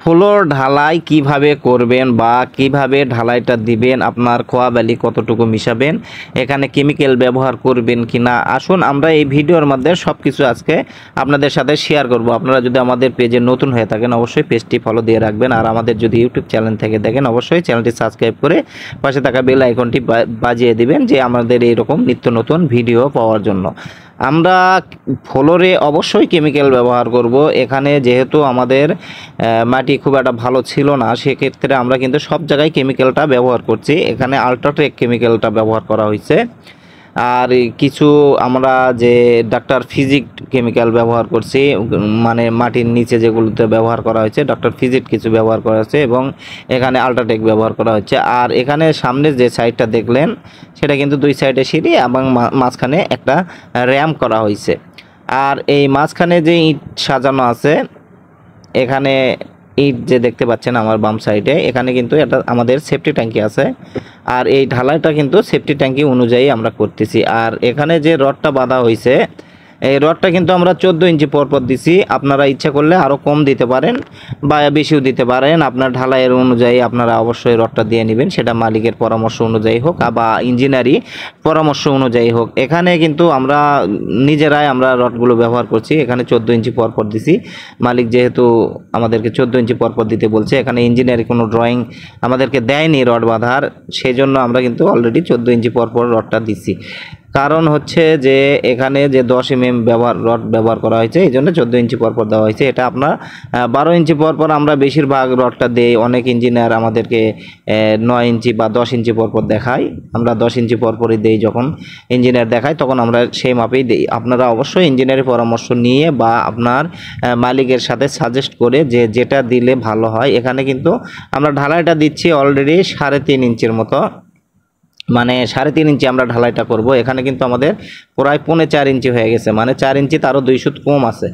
Floor ঢালাই কিভাবে করবেন বা কিভাবে ঢালাইটা দিবেন, আপনার খোয়া বালি কতটুকু মিশাবেন, এখানে কেমিক্যাল ব্যবহার করবেন কিনা, আসুন আমরা এই ভিডিওর মধ্যে সব কিছু আজকে আপনাদের সাথে শেয়ার করব। আপনারা যদি আমাদের পেজে নতুন হয়ে থাকেন অবশ্যই পেজটি ফলো দিয়ে রাখবেন, আর আমাদের যদি ইউটিউব চ্যানেল থেকে দেখেন অবশ্যই চ্যানেলটি সাবস্ক্রাইব করে পাশে থাকা বেল আইকনটি বাজিয়ে দিবেন, যে আমাদের এইরকম নিত্য নতুন ভিডিও পাওয়ার জন্য। আমরা ফ্লোরে অবশ্যই কেমিক্যাল ব্যবহার করব। এখানে যেহেতু আমাদের মাটি খুব একটা ভালো ছিল না, সেক্ষেত্রে আমরা কিন্তু সব জায়গায় কেমিক্যালটা ব্যবহার করছি। এখানে আল্ট্রাটেক কেমিক্যালটা ব্যবহার করা হয়েছে, আর কিছু আমরা যে ডক্টর ফিজিট কেমিক্যাল ব্যবহার করছি, মানে মাটির নিচে যেগুলোতে ব্যবহার করা হয়েছে ডক্টর ফিজিট কিছু ব্যবহার করা হয়েছে, এবং এখানে আল্ট্রাটেক ব্যবহার করা হচ্ছে। আর এখানে সামনে যে সাইডটা দেখলেন সেটা কিন্তু দুই সাইডে সিঁড়ি এবং মাঝখানে একটা র্যাম্প করা হয়েছে। আর এই মাঝখানে যে ইট সাজানো আছে, এখানে ইট যে দেখতে পাচ্ছেন আমার বাম সাইডে, এখানে কিন্তু এটা আমাদের সেফটি ট্যাঙ্কি আছে, আর এই ঢালাইটা কিন্তু সেফটি ট্যাঙ্কি অনুযায়ী আমরা করতেছি। আর এখানে যে রডটা বাঁধা হয়েছে, এই রডটা কিন্তু আমরা 14 ইঞ্চি পরপর দিছি। আপনারা ইচ্ছা করলে আরও কম দিতে পারেন বা বেশিও দিতে পারেন, আপনার ঢালাইয়ের অনুযায়ী আপনারা অবশ্যই রডটা দিয়ে নেবেন, সেটা মালিকের পরামর্শ অনুযায়ী হোক বা ইঞ্জিনিয়ারি পরামর্শ অনুযায়ী হোক। এখানে কিন্তু আমরা নিজেরাই আমরা রডগুলো ব্যবহার করছি। এখানে 14 ইঞ্চি পরপর দিছি, মালিক যেহেতু আমাদেরকে 14 ইঞ্চি পরপর দিতে বলছে, এখানে ইঞ্জিনিয়ারি কোনো ড্রয়িং আমাদেরকে দেয়নি রড বাঁধার, সেই জন্য আমরা কিন্তু অলরেডি 14 ইঞ্চি পরপর রডটা দিছি। কারণ হচ্ছে যে এখানে যে 10 mm রড ব্যবহার করা হয়েছে, এই জন্য 14 ইঞ্চি পরপর দেওয়া হয়েছে। এটা আপনার 12 ইঞ্চি পরপর আমরা বেশিরভাগ রডটা দিই। অনেক ইঞ্জিনিয়ার আমাদেরকে 9 ইঞ্চি বা 10 ইঞ্চি পরপর দেখায়, আমরা 10 ইঞ্চি পরপরই দিই। যখন ইঞ্জিনিয়ার দেখায় তখন আমরা সেই মাপেই দিই। আপনারা অবশ্যই ইঞ্জিনিয়ারের পরামর্শ নিয়ে বা আপনার মালিকের সাথে সাজেস্ট করে যে যেটা দিলে ভালো হয়। এখানে কিন্তু আমরা ঢালাইটা দিচ্ছি অলরেডি 3.5 ইঞ্চির মতো, মানে 3.5 ইঞ্চি আমরা ঢালাইটা করব। এখানে কিন্তু আমাদের প্রায় 4.25 ইঞ্চি হয়ে গেছে, মানে 4 ইঞ্চি তারও 2 সুত কম আছে।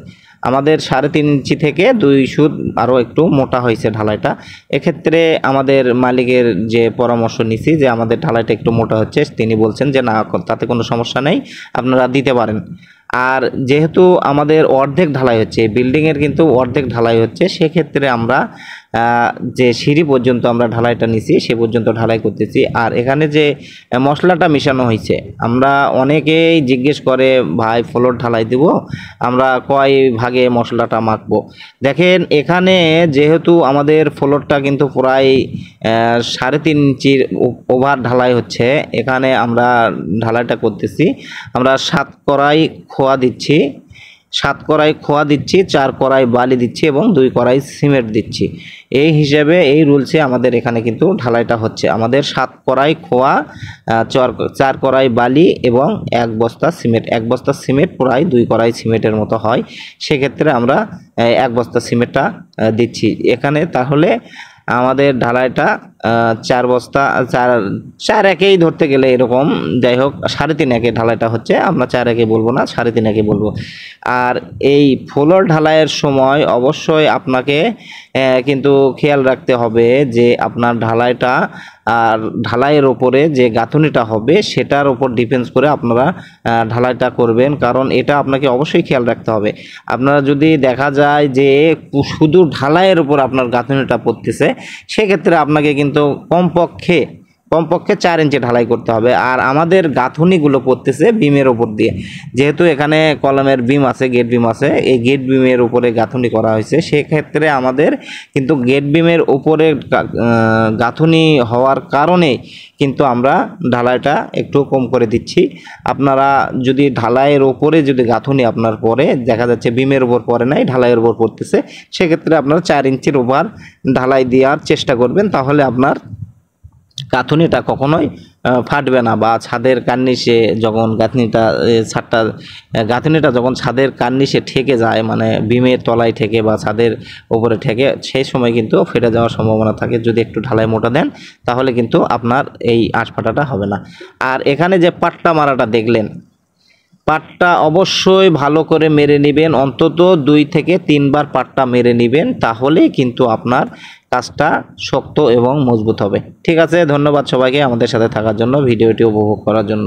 আমাদের 3.5 ইঞ্চি থেকে 2 সুত আরও একটু মোটা হয়েছে ঢালাইটা। এক্ষেত্রে আমাদের মালিকের যে পরামর্শ নিছি যে আমাদের ঢালাইটা একটু মোটা হচ্ছে, তিনি বলছেন যে না, তাতে কোনো সমস্যা নেই, আপনারা দিতে পারেন। আর যেহেতু আমাদের অর্ধেক ঢালাই হচ্ছে, বিল্ডিংয়ের কিন্তু অর্ধেক ঢালাই হচ্ছে, সেক্ষেত্রে আমরা যে সিঁড়ি পর্যন্ত আমরা ঢালাইটা নিছি সে পর্যন্ত ঢালাই করতেছি। আর এখানে যে মশলাটা মিশানো হয়েছে, আমরা অনেকেই জিজ্ঞেস করে ভাই ফ্লোর ঢালাই দিব, আমরা কয় ভাগে মশলাটা মাখবো। দেখেন এখানে যেহেতু আমাদের ফ্লোরটা কিন্তু প্রায় 3.5 ইঞ্চির ওভার ঢালাই হচ্ছে, এখানে আমরা ঢালাইটা করতেছি। আমরা 7 কড়াই খোয়া দিচ্ছি, 7 কড়াই খোয়া দিচ্ছি, 4 কড়াই বালি দিচ্ছি এবং 2 কড়াই সিমেন্ট দিচ্ছি। এই হিসাবে এই রুলসে আমাদের এখানে কিন্তু ঢালাইটা হচ্ছে। আমাদের 7 কড়াই খোয়া, 4 কড়াই বালি এবং 1 বস্তা সিমেন্ট। 1 বস্তা সিমেন্ট প্রায় 2 কড়াই সিমেন্টের মতো হয়, সেক্ষেত্রে আমরা 1 বস্তা সিমেন্টটা দিচ্ছি এখানে। তাহলে আমাদের ঢালাইটা 4 বস্তা, 4 একেই ধরতে গেলে এরকম, যাই হোক 3.5 একে ঢালাইটা হচ্ছে, আমরা 4 একে বলবো না, 3.5 একে বলবো। আর এই ফ্লোর ঢালাইয়ের সময় অবশ্যই আপনাকে কিন্তু খেয়াল রাখতে হবে যে আপনার ঢালাইটা আর ঢালাইয়ের ওপরে যে গাঁথুনিটা হবে সেটার উপর ডিপেন্ডস করে আপনারা ঢালাইটা করবেন, কারণ এটা আপনাকে অবশ্যই খেয়াল রাখতে হবে। আপনারা যদি দেখা যায় যে শুধু ঢালাইয়ের উপর আপনার গাঁথুনিটা পড়তেছে, সেক্ষেত্রে আপনাকে কিন্তু কমপক্ষে 4 ইঞ্চি ঢালাই করতে হবে। আর আমাদের গাঁথুনিগুলো পড়তেছে বিমের ওপর দিয়ে, যেহেতু এখানে কলমের বিম আছে, গেট বিম আছে, এই গেট বিমের উপরে গাঁথুনি করা হয়েছে, সেক্ষেত্রে আমাদের কিন্তু গেট বিমের উপরে গাঁথুনি হওয়ার কারণে কিন্তু আমরা ঢালাইটা একটু কম করে দিচ্ছি। আপনারা যদি ঢালাইয়ের ওপরে যদি গাঁথুনি আপনার পরে দেখা যাচ্ছে বিমের উপর পড়ে নাই, ঢালাইয়ের উপর পড়তেছে, সেক্ষেত্রে আপনারা 4 ইঞ্চির ওভার ঢালাই দেওয়ার চেষ্টা করবেন, তাহলে আপনার গাঁথুনিটা কখনোই ফাটবে না। বা ছাদের কার্নিশে যখন গাঁথুনিটা যখন ছাদের কার্নিশে ঠেকে যায়, মানে বিমের তলায় ঠেকে বা ছাদের উপরে ঠেকে, সেই সময় কিন্তু ফেটে যাওয়ার সম্ভাবনা থাকে। যদি একটু ঢালাই মোটা দেন তাহলে কিন্তু আপনার এই আঁশ ফাটাটা হবে না। আর এখানে যে পাট্টা মারাটা দেখলেন, পাটটা অবশ্যই ভালো করে মেরে নেবেন, অন্তত 2 থেকে 3 বার পাটটা মেরে নেবেন, তাহলে কিন্তু আপনার কাজটা শক্ত এবং মজবুত হবে। ঠিক আছে, ধন্যবাদ সবাইকে আমাদের সাথে থাকার জন্য, ভিডিওটি উপভোগ করার জন্য।